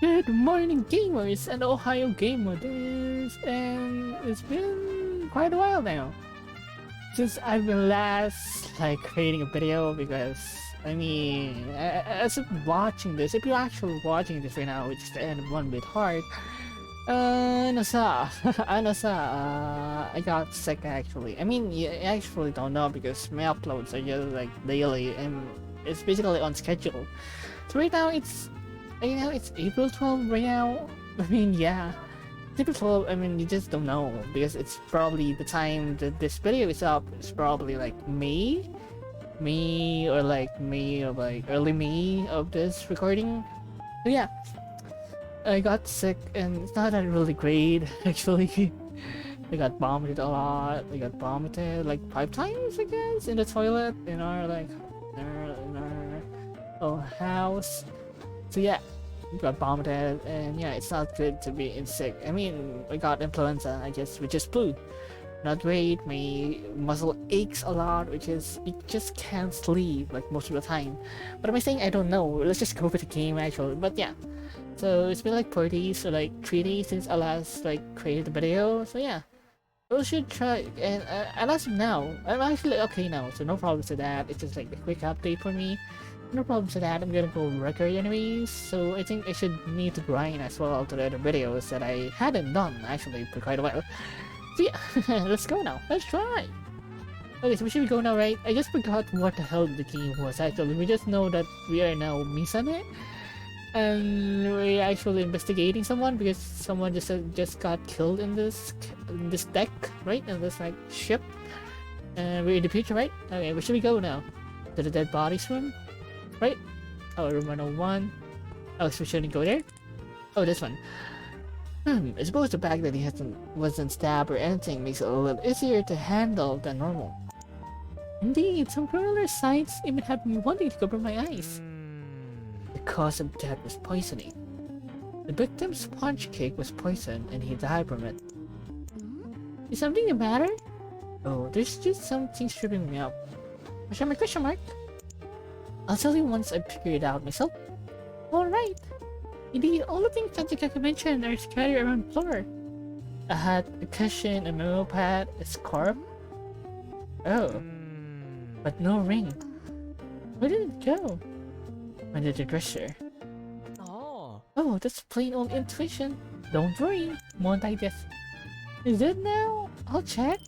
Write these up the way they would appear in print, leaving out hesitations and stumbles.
Good morning, gamers and Ohio gamers, and it's been quite a while now since I've been last creating a video because as of watching this, if you're actually watching this right now, which is the end of 1BitHeart, I got sick actually. You actually don't know because my uploads are just like daily and it's basically on schedule. So right now it's April 12th right now. Yeah. It's April 12th, you just don't know because it's probably the time that this video is up. It's probably like May or early May of this recording. So yeah, I got sick and it's not that really great actually. I got vomited a lot. I got vomited like 5 times I guess in the toilet in our own house. So yeah, got vomited and yeah, it's not good to be in sick. I got influenza, I guess, which is flu. Not great, my muscle aches a lot, which is, you just can't sleep like most of the time. But am I saying I don't know? Let's just go with the game actually, but yeah. So it's been like 4 days or like 3 days since I last created the video, so yeah. We should try, and as of now, I'm actually okay now, so no problems with that. It's just like a quick update for me. No problems with that, I'm gonna go record anyways, so I think I should need to grind as well to the other videos that I hadn't done actually for quite a while. So yeah, let's go now, let's try! Okay, so we should go now, right? I just forgot what the hell the game was actually. We just know that we are now Misane, and we're actually investigating someone because someone just got killed in this deck, right? In this ship. And we're in the future, right? Okay, where should we go now? To the dead bodies room? Right? Oh, room 101. Oh, so we shouldn't go there? Oh, this one. I suppose the fact that he wasn't stabbed or anything makes it a little easier to handle than normal. Indeed, some crueler sights even have me wanting to cover my eyes. The cause of death was poisoning. The victim's sponge cake was poisoned and he died from it. Is something the matter? Oh, there's just something tripping me up. Question mark? I'll tell you once I figure it out myself. Alright. Indeed, all the things that Kakaki mentioned are scattered around the floor. A hat, a cushion, a memo pad, a scarf. Oh. But no ring. Where did it go? Under the dresser. Oh, that's plain old intuition. Don't worry, won't I guess. Is it now? I'll check.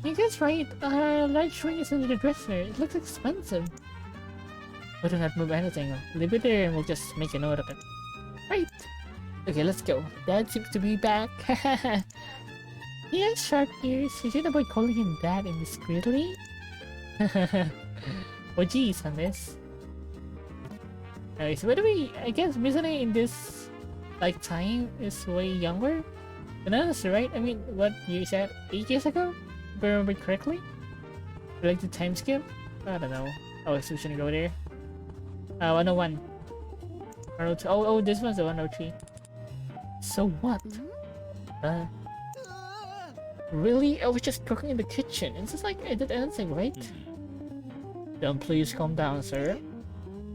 I guess right, large ring is under the dresser. It looks expensive. We do not move anything. Leave it there and we'll just make a note of it. Right. Okay, let's go. Dad seems to be back. He has sharp ears. You should avoid calling him Dad indiscreetly. Oh geez on this. Okay, so by the way, I guess Misane in this time is way younger than us, right? What you said 8 years ago? If I remember correctly? Like the time skip? I don't know. Oh, so we shouldn't go there. 101. 102. Oh, this one's the 103. So what? Really? I was just cooking in the kitchen. It's just like I did anything, right? Don't please calm down, sir.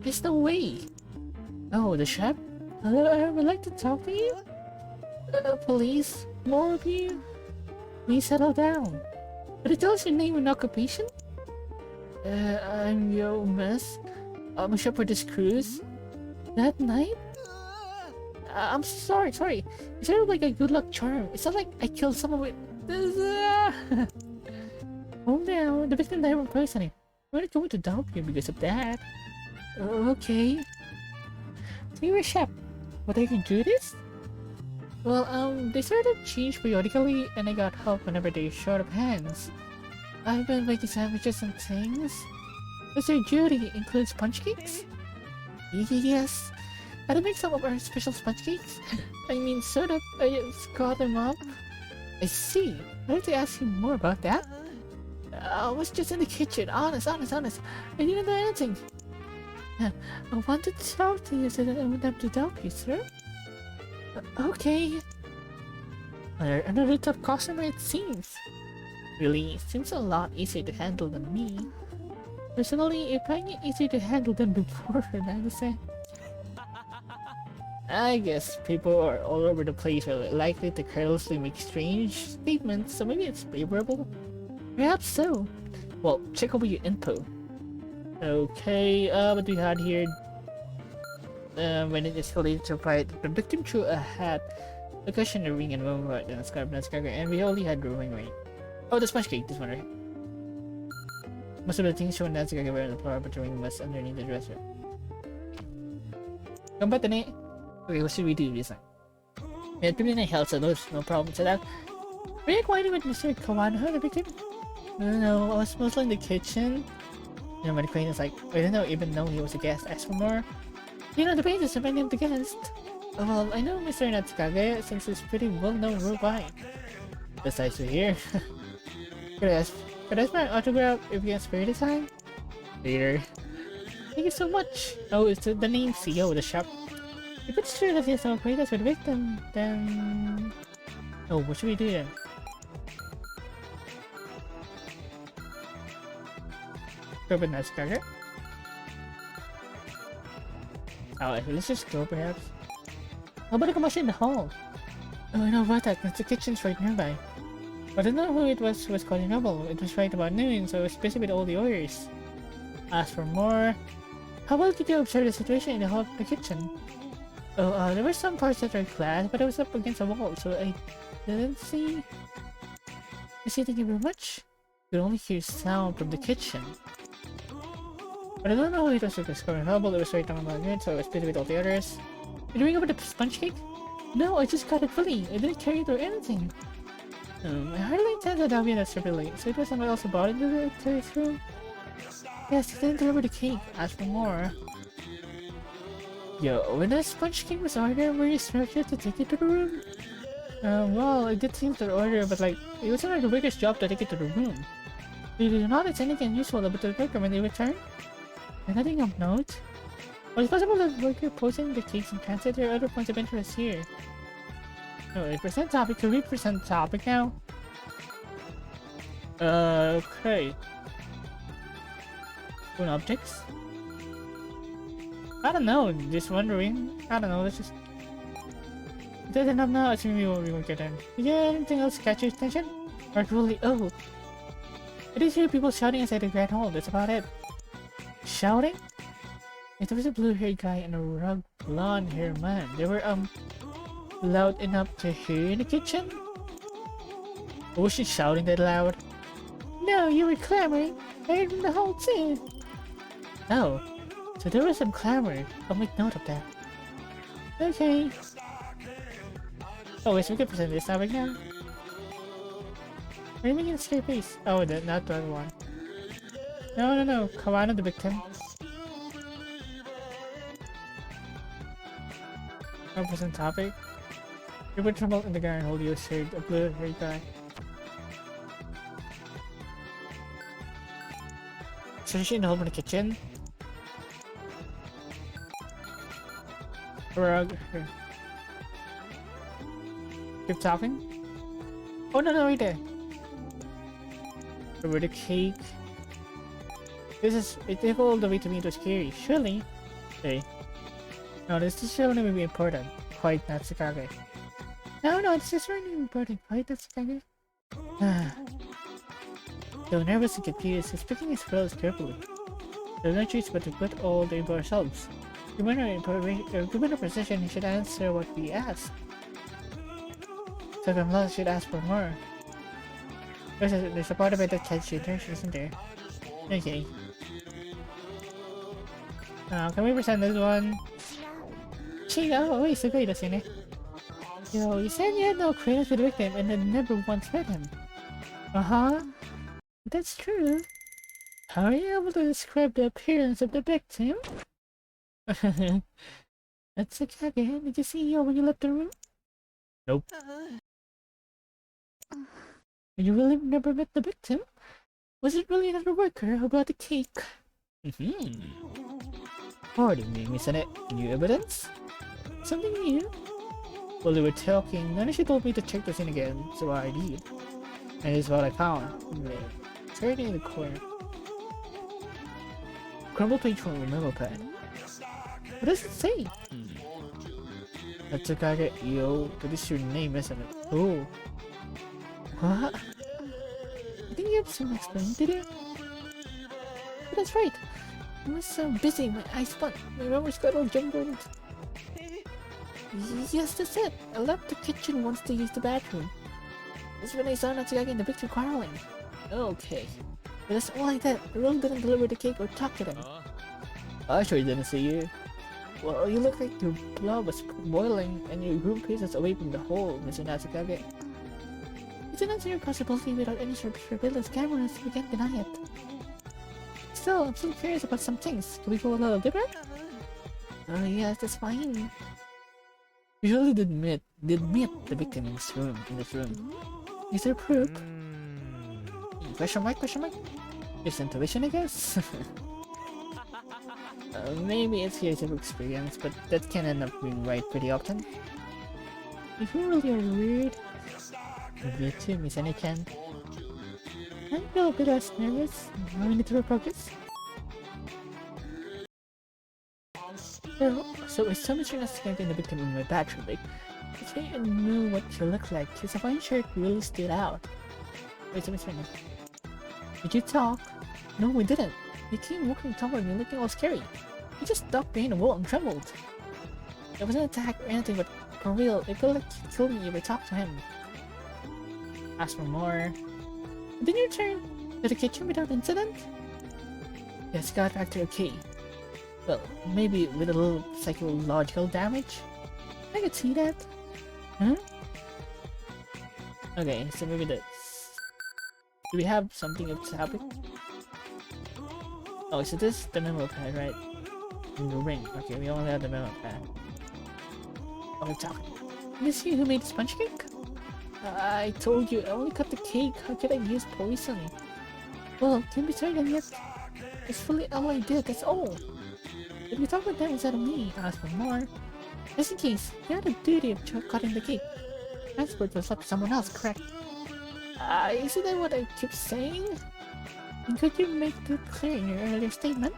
There's no way. Oh, the chef? I would like to talk to you. Please, more of you. Please settle down. But it tells your name and occupation? I'm your miss. I'm a chef for this cruise. That night? I'm sorry. It's sort of like a good luck charm. It's not like I killed someone with this. Oh no, the victim died from poisoning. I'm not going to doubt you because of that. Okay. So you're a chef. What are you do this? Well, they sort of change periodically and I got help whenever they're short of hands. I've been making sandwiches and things. Does your duty include sponge cakes? Yes. I don't make some of our special sponge cakes. Sort of. I just got them up. I see. I'd like to ask you more about that. I was just in the kitchen. Honest. I didn't do anything. I wanted to talk to you so that I wouldn't have to doubt you, sir. Okay. Another tough customer it seems. Really, seems a lot easier to handle than me. Personally, I find it easier to handle than before, I would say. I guess people are all over the place are likely to carelessly make strange statements, so maybe it's favorable? Perhaps so. Well, check over your info. Okay, what we had here? When it escalated to a fight, the victim threw a hat, a cushion, a ring, and one rod, and a scarf, and we only had the ring. Oh, the sponge cake, this one, right? Most of the things shown that's gonna wear on the floor, but the ring was underneath the dresser. Combat the okay, what should we do this time? We had 59 health, so no problem to that. Were you acquainted with Mr. Kawano, the victim? No, I was mostly in the kitchen. You know, my acquaintance like, I didn't know even though he was a guest. Ask for more. You know, the pain is defending the guest. Oh, well, I know Mr. Natsukage since he's pretty well known worldwide. Besides, we're here. Could I ask for an autograph if you can spare the time? Later. Thank you so much. Oh, it's the name CEO of the shop. If it's true that he has no acquaintance with the victim, then... Oh, what should we do then? Grab a nice charger. Oh, let's just go perhaps. How about a commotion in the hall? Oh, I know about that. The kitchen's right nearby. But I don't know who it was who was calling Unravel. It was right about noon, so I was busy with all the orders. Ask for more. How well did you observe the situation in the hall of the kitchen? Oh, there were some parts that were glass, but I was up against a wall, so I didn't see... thank you very much. You could only hear sound from the kitchen. But I don't know who it was who was calling Unravel. It was right down about noon, so I was busy with all the orders. Did you ring over the sponge cake? No, I just got it fully. I didn't carry it or anything. I hardly intended to have it super late, so it was someone else who bought it to his room. Yes, he didn't deliver the cake. Ask for more. Yo, when the sponge cake was ordered, were you instructed to take it to the room? Well, I did seem to order, but like, it was not the worker's job to take it to the room. You do not notice anything unusual about the worker when they return? And nothing of note? Well, it's possible that the worker posting the cakes in transit or other points of interest here. No, represent topic to represent topic now. Okay. Own objects? I don't know, just wondering. I don't know, let's just... It doesn't have now, assuming we won't get in. Did you have anything else catch your attention? Or really, oh. I did hear people shouting inside the grand hall, that's about it. Shouting? If there was a blue-haired guy and a rugged blonde-haired man, they were, loud enough to hear in the kitchen? Or was she shouting that loud? No, you were clamoring. I heard from the hall too. Oh, so there was some clamor. I'll make note of that. Okay. Oh, wait, so we can present this topic now. What are you making a scary face? Oh, not the other one. No. Kawano the victim. No present topic. You were trouble in the guy and hold you shared a blue-haired guy. So she in the home in the kitchen? Rug. Keep talking? Oh no, right there. Over the cake. It took all the way to me, it was scary. Surely? Okay. No, this is showing me be important. Quite Natsukage. No, it's just really important. Quite Natsukage. Though nervous and confused, he's picking his pills carefully. There's no choice but to put all the info ourselves. Given our position, he should answer what we ask. So if I'm lost, should ask for more. There's a part of it that catches your attention, isn't there? Okay. Can we present this one? Chiga, oh wait, so great, that's it. Yo, you said you had no acquaintance with the victim and had never once met him. Uh-huh. That's true. How are you able to describe the appearance of the victim? That's okay. Did you see you when you left the room? Nope. You really never met the victim? Was it really another worker who brought the cake? Pardon me, Misane. New evidence? Something new? While they were talking, Nanashi told me to check the scene again, so I did. And this is what I found. It's right in the corner. Crumbled page from a memo pad. What does it say? Natsukage, yo, that is your name, isn't it? Oh. What? I think you have some explaining to do. But that's right. I was so busy, my eyes spun. My memories got all jumbled. Yes, that's it. I left the kitchen once to use the bathroom. That's when I saw Natsukage and the victim quarreling. Okay. But that's all I did. I really didn't deliver the cake or talk to them. I sure didn't see you. Well, you look like your blood was boiling and your group faces away from the hole, Mr. Natsukage. It's an answer your possibility without any surveillance cameras. We can't deny it. Still, I'm still curious about some things. Can we go a little deeper? Oh yes, that's fine. We really did meet the victim in this room. Is there proof? Question mark, question mark? Just intuition, I guess? Maybe it's years of experience, but that can end up being right pretty often. If you really are weird, you too, Misane-chan. I feel a bit less nervous. Now we need to progress. So I saw Mr. Natsukage and the victim in my bathroom. Like, I didn't know what she looked like. His Hawaiian shirt really stood out. Wait a minute. Did you talk? No, we didn't. He came walking toward me looking all scary. He just ducked behind a wall and trembled. It wasn't an attack or anything, but for real, it felt like he killed me if I talked to him. Ask for more. Didn't you return to the kitchen without incident? Yes, got back to okay. Well, maybe with a little psychological damage? I could see that. Huh? Okay, so maybe that's... Do we have something that's happening? Oh, so this is the memo pad, right? In the ring. Okay, we only have the memo pad. Oh, talking. Is he who made the sponge cake? I told you, I only cut the cake. How could I use poison? Well, can't be certain yet. It's fully all I did, that's all. If you talk about that instead of me, ask for more. Just in case, you had a duty of cutting the cake. Transport was left to someone else, correct? Isn't that what I keep saying? And could you make that clear in your earlier statement?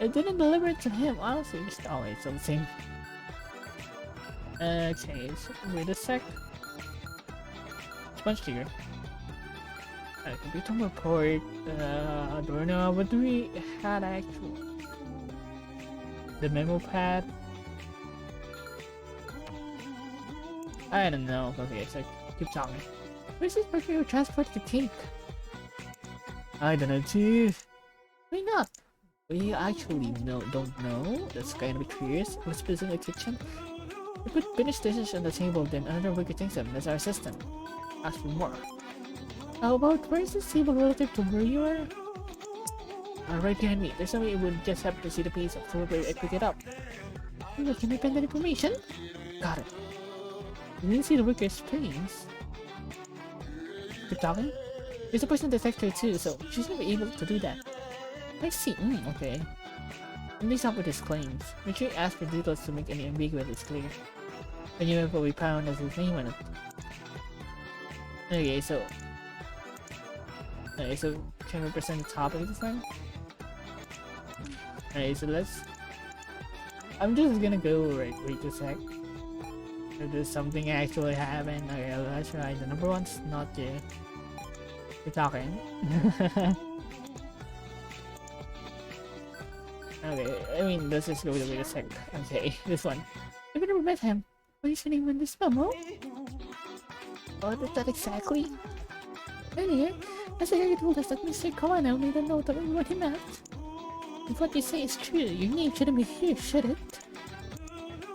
I didn't deliver it to him, honestly. Just always something. Okay, so wait a sec. Sponge figure. Computer report. I don't know, what do we had actually? The memo pad? I don't know. Okay, so keep talking. Where's this person who transported the cake? I don't know too. Why not? We actually don't know. That's kind of curious. What's this in the kitchen? We put finished dishes on the table, then another worker takes them. That's our system. Ask for more. How about where is this table relative to where you are? Right behind me. There's no way it would just happen to see the piece of food where I pick it up. Can I find that information? Got it. You didn't see the worker's face. Keep talking? There's a person detector too, so she's gonna be able to do that. I see. Okay. Let me stop with his claims. Make sure you ask for details to make any ambiguity clear. And you have what we found as his name on it. Okay, so can we present the topic this time? Alright, so let's... I'm just gonna go wait a sec. If there's something actually happened. Okay, let's try. The number one's not there. We're talking. Okay, I mean, let's just go with wait a sec. Okay, this one. I've never met him. What is your name in this memo? What is that exactly? Earlier, Natsukage told us that Mr. Kawano made a note of what he meant. If what you say is true, your name shouldn't be here, should it?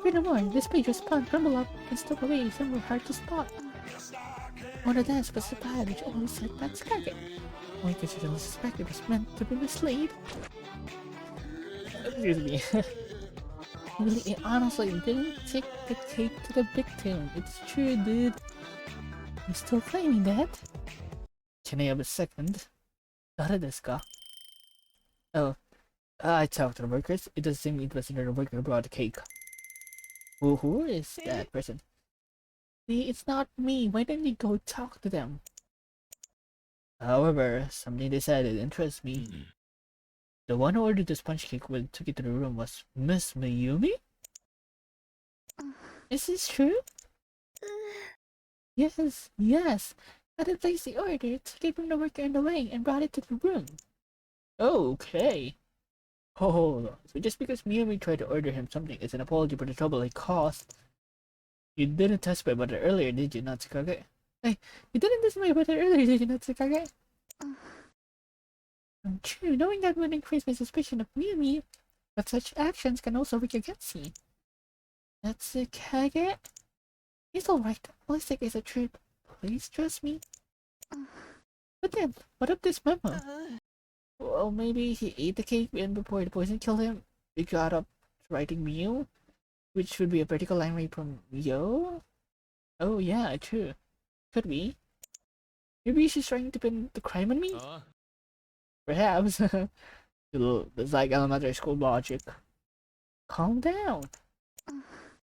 Furthermore, this page was found crumbled up and stuck away somewhere hard to spot. One of them was the pad which always said Natsukage. Only consider the suspect it was meant to be misled. Excuse me. Really, honestly, didn't take the cake to the victim. It's true, dude. You're still claiming that? Can I have a second? Desu? Oh, I talked to the workers. It doesn't seem it was another worker who brought the cake. Well, who is that person? See, it's not me. Why don't you go talk to them? However, something they said didn't interest me. The one who ordered the sponge cake when took it to the room was Miss Mayumi? Is this true? Yes, yes. I had placed the order, took it from the worker in the way, and brought it to the room. Okay. Hold on. So just because Mayumi tried to order him something is an apology for the trouble he caused. You didn't test my butter earlier, did you, Natsukage? Hey, you didn't test my butter earlier, did you, Natsukage? True, knowing that would increase my suspicion of Mayumi, but such actions can also work against me. Natsukage? He's alright. Ballistic is a trip. Please trust me. But then, what of this memo? Well, maybe he ate the cake and before the poison killed him, he got up writing Mew, which would be a vertical line right from Yo? Oh yeah, true. Could be. Maybe she's trying to pin the crime on me? Perhaps. That's like elementary school logic. Calm down.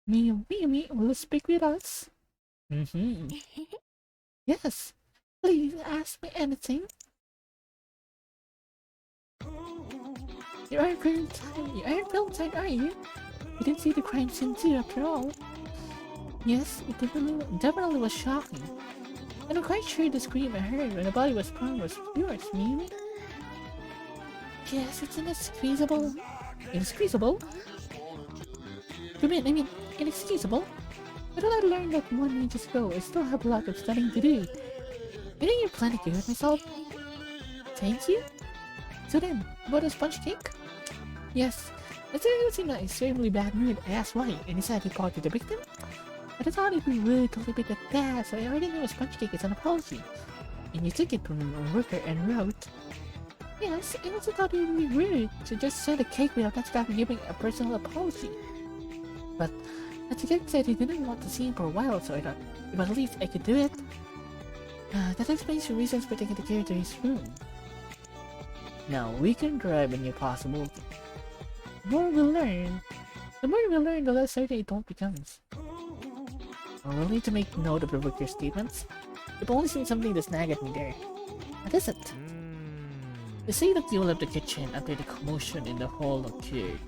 Mayumi, will you speak with us? Yes. Please ask me anything. You aren't Valentine, are you? You didn't see the crime scene too, after all. Yes, it definitely was shocking. And I'm quite sure the scream I heard when the body was found was yours, Mimi. Yes, it's inexcusable. Inexcusable? I mean, inexcusable? But I learned that 1 ages ago, I still have a lot of studying to do. I think you're planning to hurt myself. Thank you? So then, about a sponge cake? Yes, as I was in an extremely bad mood, I asked why, and he said he called to the victim. But I thought it'd be rude to leave it at that, so I already knew a sponge cake is an apology. And you took it from a worker and wrote, yes, I also thought it would be rude to just send a cake without exactly giving a personal apology. But Natsuki said he didn't want to see him for a while, so I thought, if at least I could do it. That explains the reasons for taking the care to his room. Now we can drive a new possibility. The more we learn, the less certain it all becomes. We'll need to make note of the worker's statements. I've only seen something to snag at me there. What is it? They say that you left the kitchen after the commotion in the hall occurred.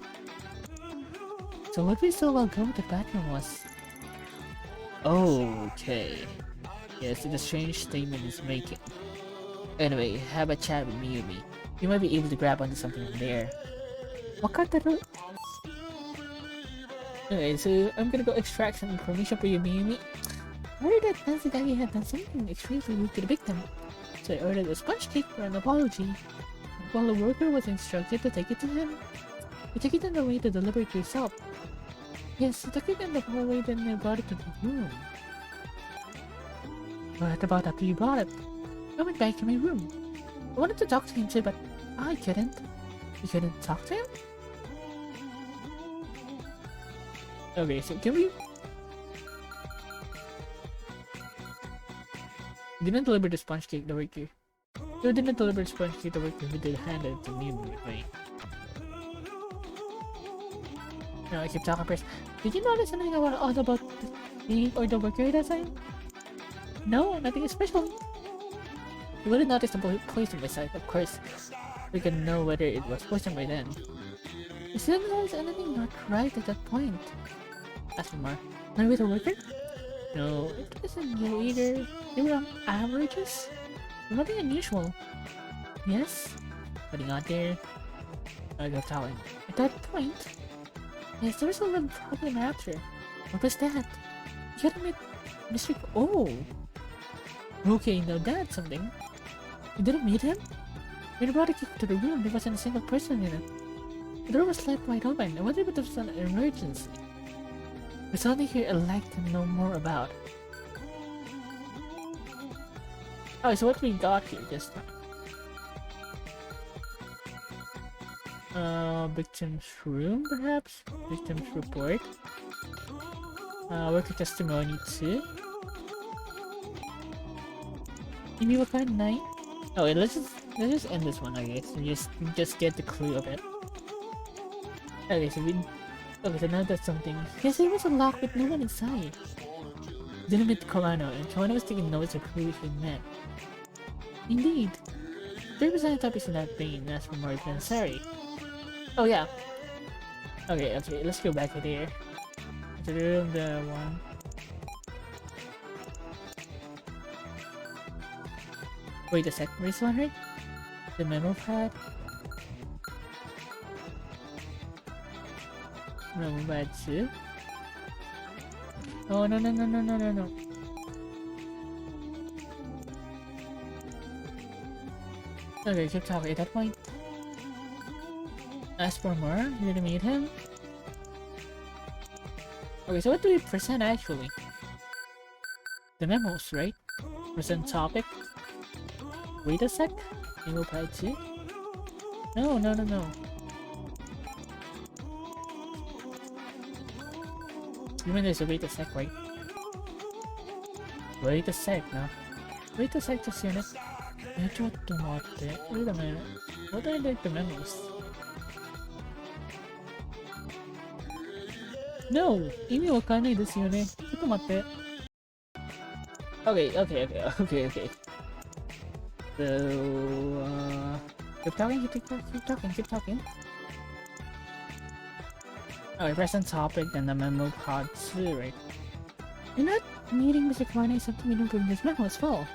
So what we saw while going to the bathroom was... Okay. Yes, it's a strange statement he's making. Anyway, have a chat with Mayumi. You might be able to grab onto something from there. Wakataru? Okay, so I'm gonna go extract some information for you, Mayumi. I heard that Natsukage had done something extremely rude to the victim, so I ordered a sponge cake for an apology. While the worker was instructed to take it to him, you took it on the way to deliver it yourself. Yes, I took it in the hallway, then I brought it to the room. What about after you brought it? I went back to my room. I wanted to talk to him too, but I couldn't. You couldn't talk to him? Okay, so can we... You didn't deliver the sponge cake, the worker. You didn't deliver the sponge cake, the worker who did hand it to me, right? No, I keep talking first. Did you notice anything odd about me or the worker that time? No, nothing special. You wouldn't notice the poison by sight, of course. We can know whether it was poison by then. You still notice anything not right at that point? Ask more. Not with the worker? No, it wasn't you either. They were on averages? Nothing unusual. Yes? Putting out there. I go telling. At that point, yes, there was a little problem after. What was that? You had to meet Mr. Oh! Okay, now that's something. You didn't meet him? When you brought the cake to the room, there wasn't a single person in it. The door was left wide open. I wonder if it was an emergency. There's something here I'd like to know more about. Oh, so what we got here just now? Victim's room, perhaps? Victim's report. Worker testimony too. Maybe what kind of night? Oh, wait, let's just end this one, I guess. And just get the clue of it. Okay, so now that's something. Yes, it was a lock with no one inside. Didn't meet Kolano, and Kolano was taking notes of who he met. Indeed. 30% of topics in that vein, as for more than sorry. Oh yeah. Okay, let's go back to there. To the room, the one. Wait a sec, where's one, right? The memo pad? Memo pad 2? Oh, no. Okay, keep talking at that point. Ask for more? You didn't meet him? Okay, so what do we present actually? The memos, right? Present topic? Wait a sec? Memo pad 2? No. You mean there's a wait a sec, right? Wait a sec, no? Wait a sec, just unit. Wait a minute. What are like the memos? No! 意味わかんないですよね。ちょっと待って。Okay. So, keep talking. Okay, present topic and the memo pod 2, right? You're not meeting Mr. Kwane something we don't put in this memo as well.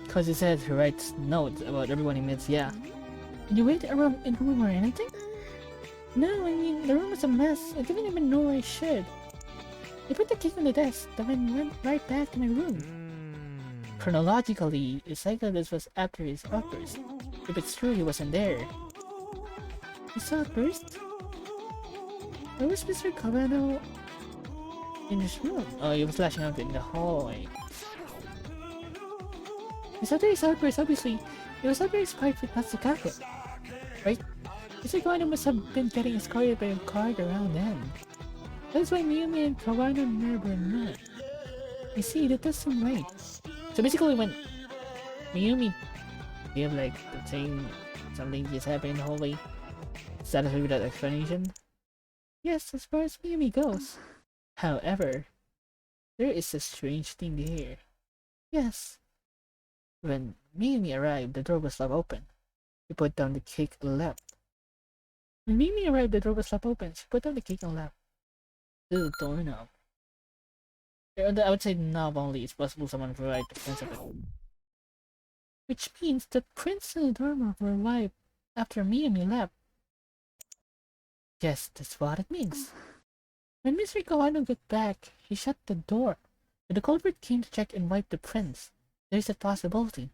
Because he says he writes notes about everyone he meets, yeah. Did you wait around in the room or anything? No, I mean, the room was a mess. I didn't even know I should. I put the cake on the desk, then went right back to my room. Chronologically, it's likely this was after his outburst. If it's true, he wasn't there. His outburst? Where was Mr. Kawano in his room? Oh, he was lashing out in the hallway. It's after his outburst, obviously. It was after his fight with Matsukake. Right? Mr. Kawano must have been getting escorted by a guard around then. That's why Miyumi and Kawano never met. I see, that does seem right. So basically when Miyumi gave like the thing, something just happened in the hallway, satisfied with that explanation? Yes, as far as Miyumi goes. However, there is a strange thing here. Yes. When Miyumi arrived, the door was left open. She put down the cake and left. When Miyumi arrived, the door was left open. She put down the cake and left. This is a doorknob. I would say knob only. It's possible someone provided the prince of it. Which means the prince and the doorknob were alive after Miyumi left. Yes, that's what it means. When Mr. Kawano got back, he shut the door. But the culprit came to check and wipe the prince. There's a possibility.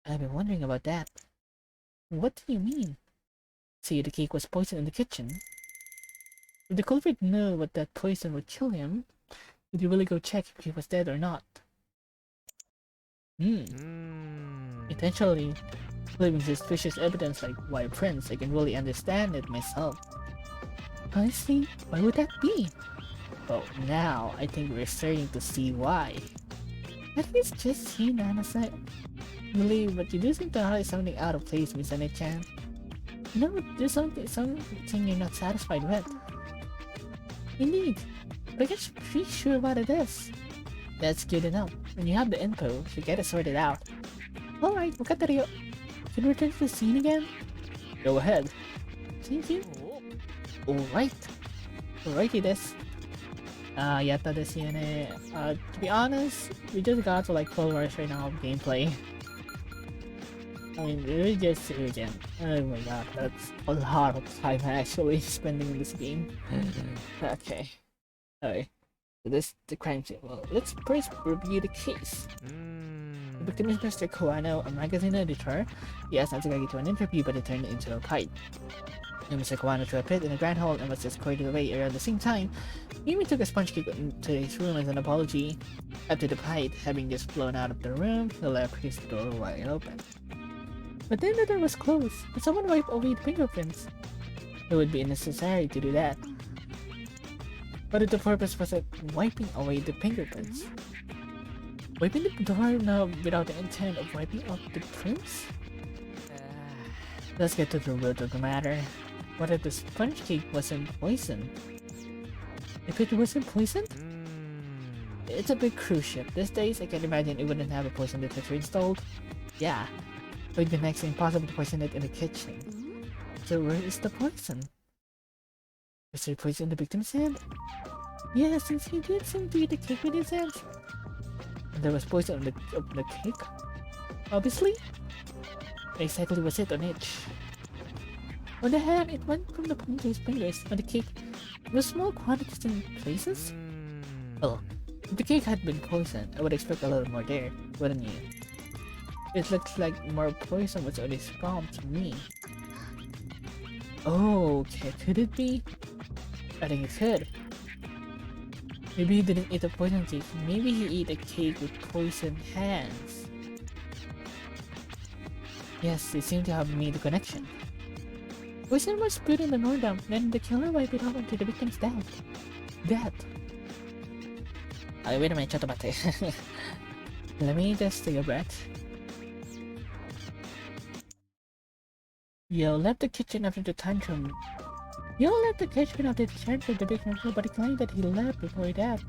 I've been wondering about that. What do you mean? See, the cake was poisoned in the kitchen. If the culprit knew what that poison would kill him, would you really go check if he was dead or not? Intentionally leaving suspicious evidence like why prince, I can really understand it myself. Honestly, why would that be? Well, now I think we're starting to see why. At least just see Nanashi. Really, but you do seem to highlight something out of place, Misane-chan. You know, there's something you're not satisfied with. Indeed, but I guess you're pretty sure what it is. That's good enough. When you have the info, you get it sorted out. Alright, wakatario. Can we return to the scene again? Go ahead. Thank you. Alright. Alrighty desu. Yatta desu yone. To be honest, we just got to like 12 hours right now of gameplay. I mean, it's just urgent. Oh my god, that's a lot of time actually spending in this game. Okay. Alright. So this is the crime scene. Well, let's first review the case. The victim is Mr. Kawano, a magazine editor. He asked Natsugaki to an interview, but it turned into a kite. And Mr. Kawano to a pit in a grand hall and was escorted away. Around the same time, Mimi took a sponge cake into his room as an apology. After the kite having just flown out of the room, he left his door wide open. But then the door was closed, and someone wiped away the fingerprints. It would be unnecessary to do that. But if the purpose was of wiping away the fingerprints, wiping the doorknob without the intent of wiping out the prints? Let's get to the root of the matter. What if the sponge cake wasn't poisoned? If it wasn't poisoned? It's a big cruise ship. These days, I can imagine it wouldn't have a poison detector installed. Yeah, It would be next to impossible to poison it in the kitchen. So where is the poison? Was there poison in the victim's hand? Yes, since he did seem to eat the cake with his hands. And there was poison on the cake? Obviously? Exactly was it on each? On the hand, it went from the palm to his fingers. On the cake, there were small quantities in places? Well, if the cake had been poisoned, I would expect a little more there, wouldn't you? It looks like more poison was on his palm to me. Oh, okay, could it be? I think it could. Maybe he didn't eat a poison cake, maybe he ate a cake with poisoned hands. Yes, they seem to have made a connection. Poison was put in the Nordam, then the killer wiped it off onto the victim's death. Wait a minute, chotomate. Let me just take a breath. Yo left the kitchen after the tantrum. The victim, but he claimed that he left before he died.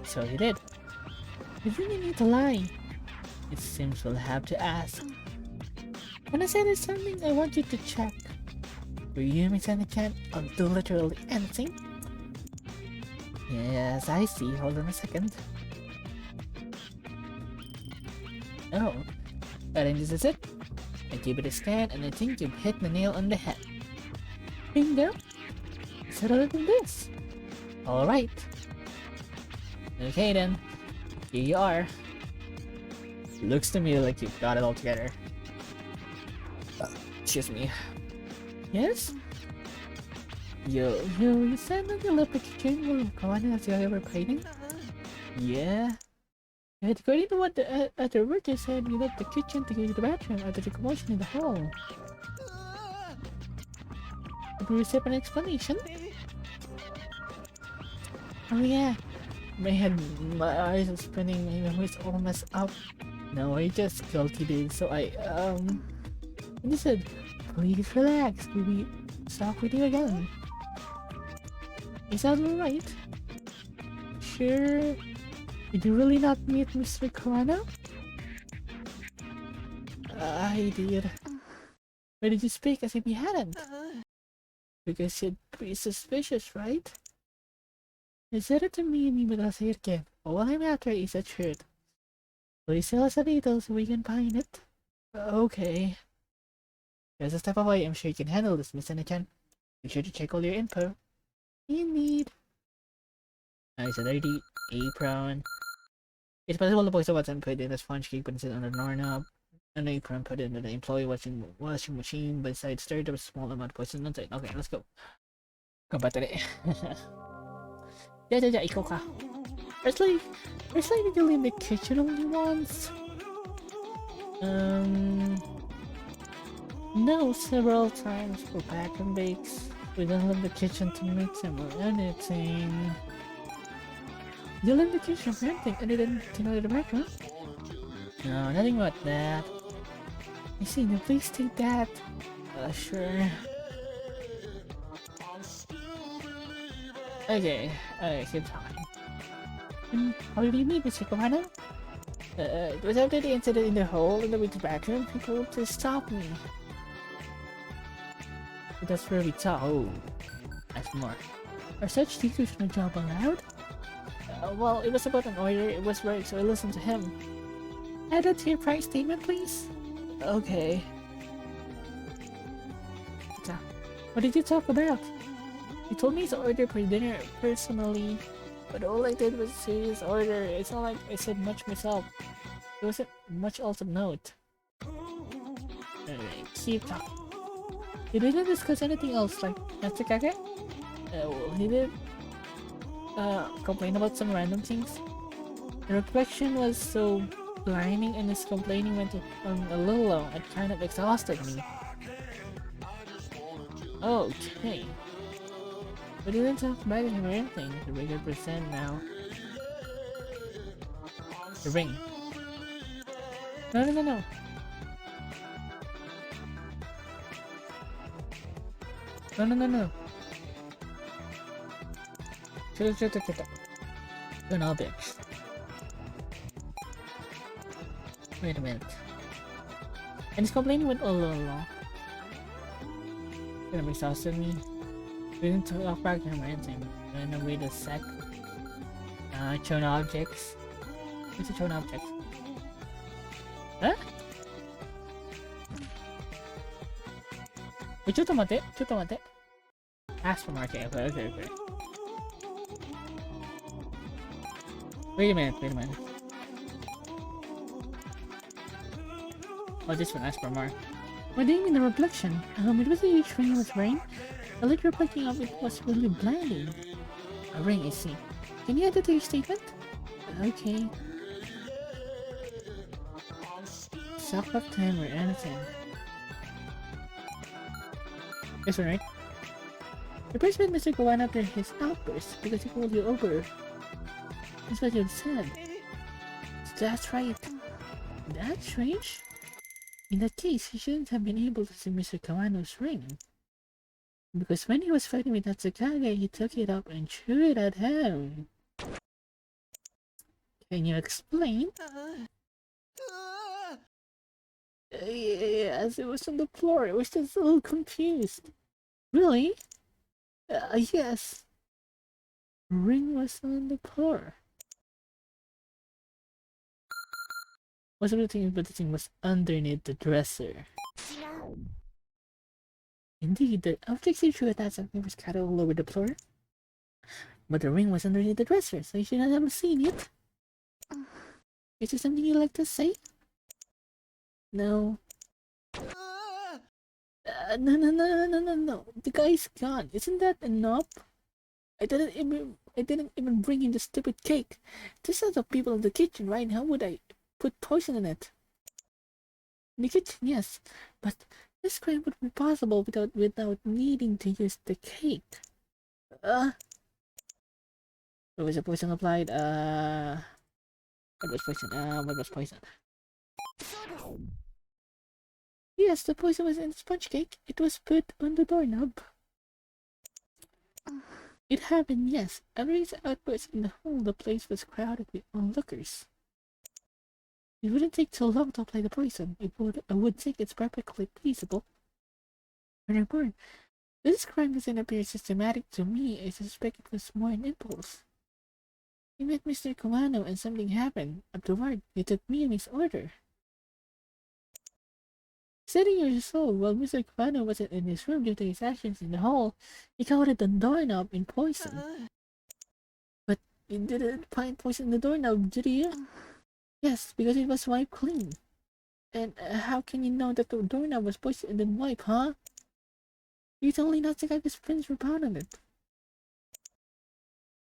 So he did. You really need to lie. It seems we'll have to ask. When I say there's something I want you to check. For you, Misane-chan, I'll do literally anything. Yes, I see. Hold on a second. Oh, I think this is it. I give it a scan and I think you've hit the nail on the head. Bingo! Settle it with this. Alright. Okay then. Here you are. Looks to me like you've got it all together. Excuse me. Yes? You said that you left the kitchen while Kawana as you were painting? Yeah. And according to what the other worker said, you left the kitchen to go to the bathroom after the commotion in the hall. Did we receive an explanation? Oh yeah. My eyes are spinning, my memory's all messed up. No, I just calculated, so I just said, please relax, we'll be stop with you again. Is that alright? Sure. Did you really not meet Mr. Kawano? I did. Why did you speak as if you hadn't? Because you'd be suspicious, right? You said it to me and you will say it again. All I'm after is a shirt. Please tell us the details so we can find it. Okay. Just a step away, I'm sure you can handle this, Miss Anna-chan. Be sure to check all your info. Indeed. Nice, a dirty apron. It's possible the boys wasn't put in a sponge cake but instead on the doorknob. An apron put in the employee washing machine, but inside stirred there was a small amount of poison inside. Okay, let's go. Go back to it. Yeah, ikaw ka. First did you leave the kitchen only once? No, several times for back and bakes. We don't leave the kitchen to mix them or anything. You left the kitchen for anything and didn't go to the bathroom? No, nothing about that. I see, now please take that. Sure. Okay, keep talking. How did you meet Mr. Kawano? It was after the incident in the hole in the winter bathroom. People to stop me. But that's where we talk. Oh, that's more. Are such teachers no job allowed? Well, it was about an order. It was work, so I listened to him. Add that to your price statement, please. Okay. What did you talk about? He told me to order for dinner personally, but all I did was a serious order. It's not like I said much myself. There wasn't much else of note. Alright, keep talking. He didn't discuss anything else, like Mr. Kake? Well, he did complain about some random things. The reflection was so blinding and his complaining went on a little long and kind of exhausted me. Okay. But he didn't talk about him or anything. The bigger percent now. The ring. No. No. Shut. You're not bitch. Wait a minute. And he's complaining with all along. Gonna be exhausted me. We didn't talk back to him or anything. Gonna wait a sec. Shown objects. What's the shown objects? Huh? Wait, ちょっと待って。Ask for market. Okay. Wait a minute. Oh, this one, ask for more. What do you mean the reflection? It was a huge ring with rain. The light reflecting off it was really blinding. A ring, I see. Can you add it to your statement? Okay. Suck up time or anything. This one, right? The person with Mr. Kawan after his outburst because he pulled you over. That's what you said. That's right. That's strange. In that case, he shouldn't have been able to see Mr. Kawano's ring. Because when he was fighting with Natsukage, he took it up and threw it at him. Can you explain? Yes, it was on the floor. I was just a little confused. Really? Yes. The ring was on the floor. Most of the thing, but the thing was underneath the dresser. Indeed, the objects you threw at that something was scattered all over the floor. But the ring was underneath the dresser, so you should not have seen it. Is there something you'd like to say? No. No. The guy's gone. Isn't that enough? I didn't even bring him the stupid cake. There's lots of people in the kitchen, right? How would I put poison in it? In the kitchen, yes. But this crime would be possible without needing to use the cake. There was a poison applied. What was poison? Yes, the poison was in the sponge cake. It was put on the doorknob. It happened, yes. Under his outburst in the hall, the place was crowded with onlookers. It wouldn't take too long to apply the poison. I would think it's perfectly feasible. Furthermore, this crime doesn't appear systematic to me. I suspect it was more an impulse. He met Mr. Kawano and something happened. Afterward, he took me in his order. 7 years old, while Mr. Kawano wasn't in his room due to his actions in the hall, he coated the doorknob in poison. But you didn't find poison in the doorknob, did you? Yes, because it was wiped clean. And how can you know that the doorknob was poisoned and then wiped, huh? You told me not to get his prints were found on it.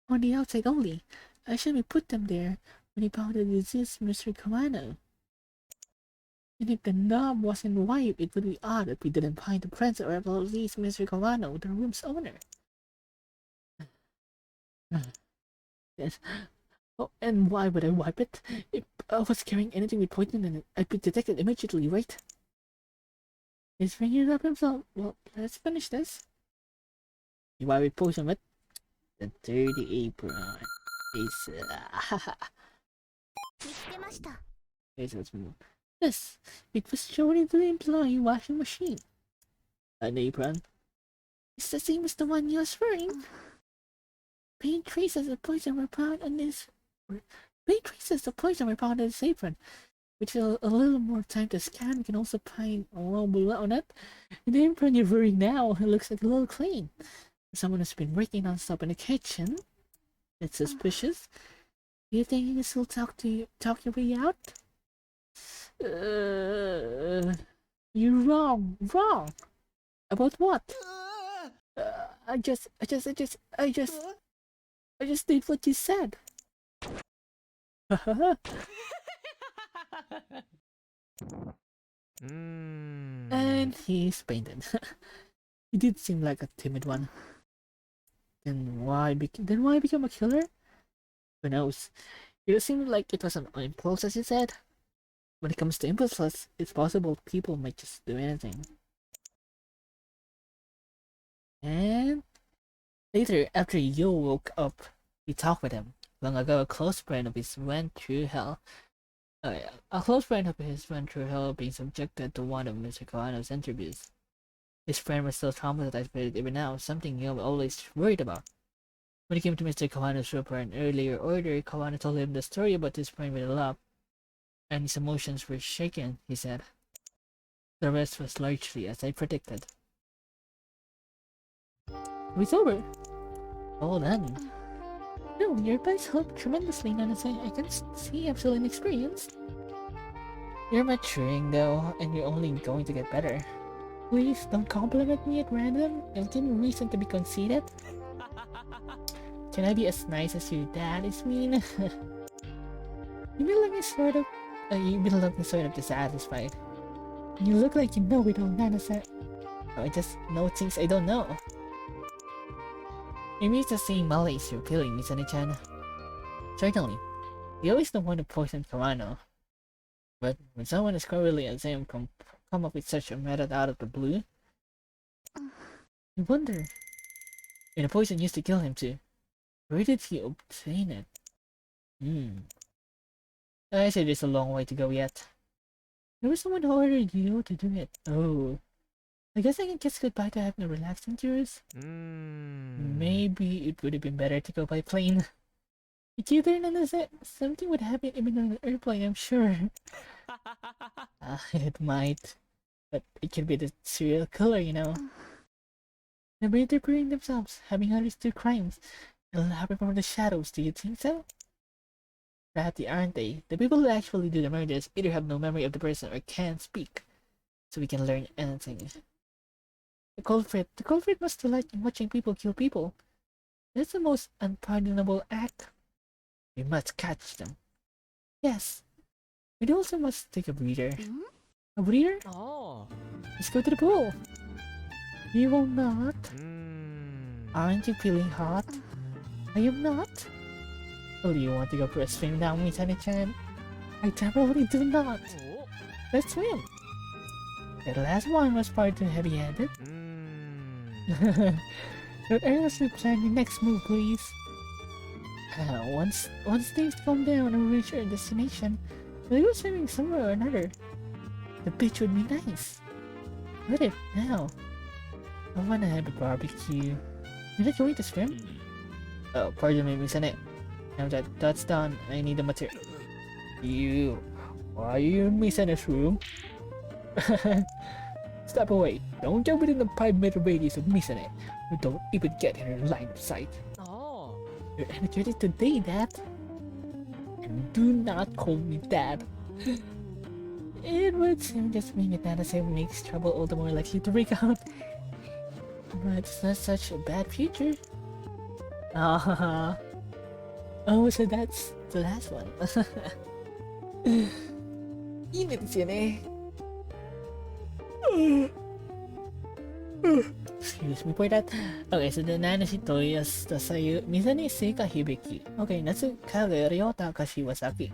On the outside only. I should have put them there when he found the diseased Mr. Kawano. And if the knob wasn't wiped, it would be odd if we didn't find the prints or at least Mr. Kawano, the room's owner. Yes. Oh, and why would I wipe it? If I was carrying anything with poison in it, I'd be detected immediately, right? He's bringing it up himself. Well, let's finish this. You wipe with poison with the dirty apron. Let's move. Yes, it was shown into the employee washing machine. An apron. It's the same as the one you was wearing. Paint traces of poison were found on this. Paint traces of poison were found on this apron, which a little more time to scan. We can also find a little blood on it. The apron you're wearing now looks like a little clean. Someone has been working non-stop in the kitchen. That's suspicious. Do you think you can still talk your way out? You're wrong. Wrong. About what? I just did what you said. And he's painted. He did seem like a timid one. Then why become a killer? Who knows? It seemed like it was an impulse, as you said. When it comes to impulses, it's possible people might just do anything. And later, after Yo woke up, we talked with him. Long ago, a close friend of his went through hell. A close friend of his went through hell being subjected to one of Mr. Kawano's interviews. His friend was still traumatized by it even now, something he always worried about. When he came to Mr. Kawano's room for an earlier order, Kawano told him the story about his friend with a laugh, and his emotions were shaken, he said. The rest was largely as I predicted. It's over. All done. No, your advice helped tremendously, Nanashi. I can see I'm still inexperienced. You're maturing though, and you're only going to get better. Please don't compliment me at random. It'll give me reason to be conceited. Can I be as nice as your dad is mean? You feel like sort of dissatisfied. You look like you know it all, Nanashi. Oh, I just know things I don't know. Maybe it's the same malaise you're feeling, Misane-chan. Certainly. You always don't want to poison Kawano. But when someone as cleverly as him come up with such a method out of the blue, you wonder. And the poison used to kill him too. Where did he obtain it? I say there's a long way to go yet. There was someone who ordered you to do it. Oh. I guess I can kiss goodbye to having a relaxing cruise. Maybe it would have been better to go by plane. It's either something would happen even on an airplane, I'm sure. It might. But it could be the serial killer, you know. They're interpreting themselves, having others do crimes, and laughing from the shadows, do you think so? Crafty, aren't they? The people who actually do the murders either have no memory of the person or can't speak, so we can learn anything. The culprit must delight in watching people kill people. That's the most unpardonable act. We must catch them. Yes. We also must take a breather. A breather? Oh. Let's go to the pool. You will not. Aren't you feeling hot? I am not. Oh, do you want to go for a swim now, Misane-chan? I definitely do not. Let's swim. The last one was far too heavy-handed. Let us plan your next move, please. Once things calm down and we reach our destination, we'll go swimming somewhere or another. The beach would be nice. Let it now. I wanna have a barbecue. You're not going to swim? Oh, pardon me, Misane. Now that that's done, I need the material. You... Why are you in Misane's room? Step away. Don't jump within the 5-meter radius of Misane. You don't even get in her line of sight. Oh. You're energetic today, Dad. And do not call me Dad. It would seem just being a Nanashi makes trouble all the more likely to break out. But it's not such a bad future. Oh, so that's the last one. Init siya eh. Excuse me for that. Okay, so the Nanashi Toya's Tasayu Misane Seika Hibiki. Okay, Natsu Kage Ryota Kashiwasaki.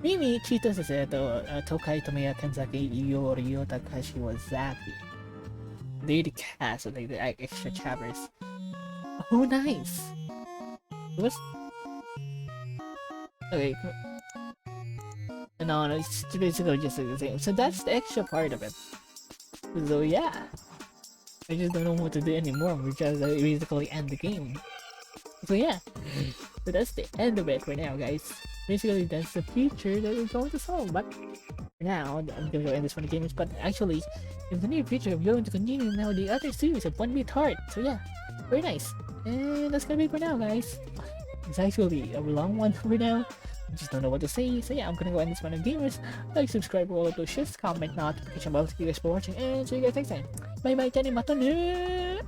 Mimi Chito Saseto Tokai Tomoya Kanzaki Yo Ryota Kashiwazaki. They're the cast of like the extra chapters. Oh, nice. What's okay? No, it's basically just the same. So that's the extra part of it. So yeah, I just don't know what to do anymore. We just basically end the game. So yeah, so that's the end of it for now, guys. Basically, that's the future that we're going to solve. But for now, I'm gonna go end this one games. But actually, in the near future, I'm going to continue now the other series of 1BitHeart. So yeah, very nice. And that's gonna be it for now, guys. It's actually a long one for now. I just don't know what to say. So yeah, I'm gonna go end this one on gamers. Like, subscribe for all of those shits, comment, notification bell. Thank you guys for watching, and see you guys next time. Bye bye, Jenny Matane!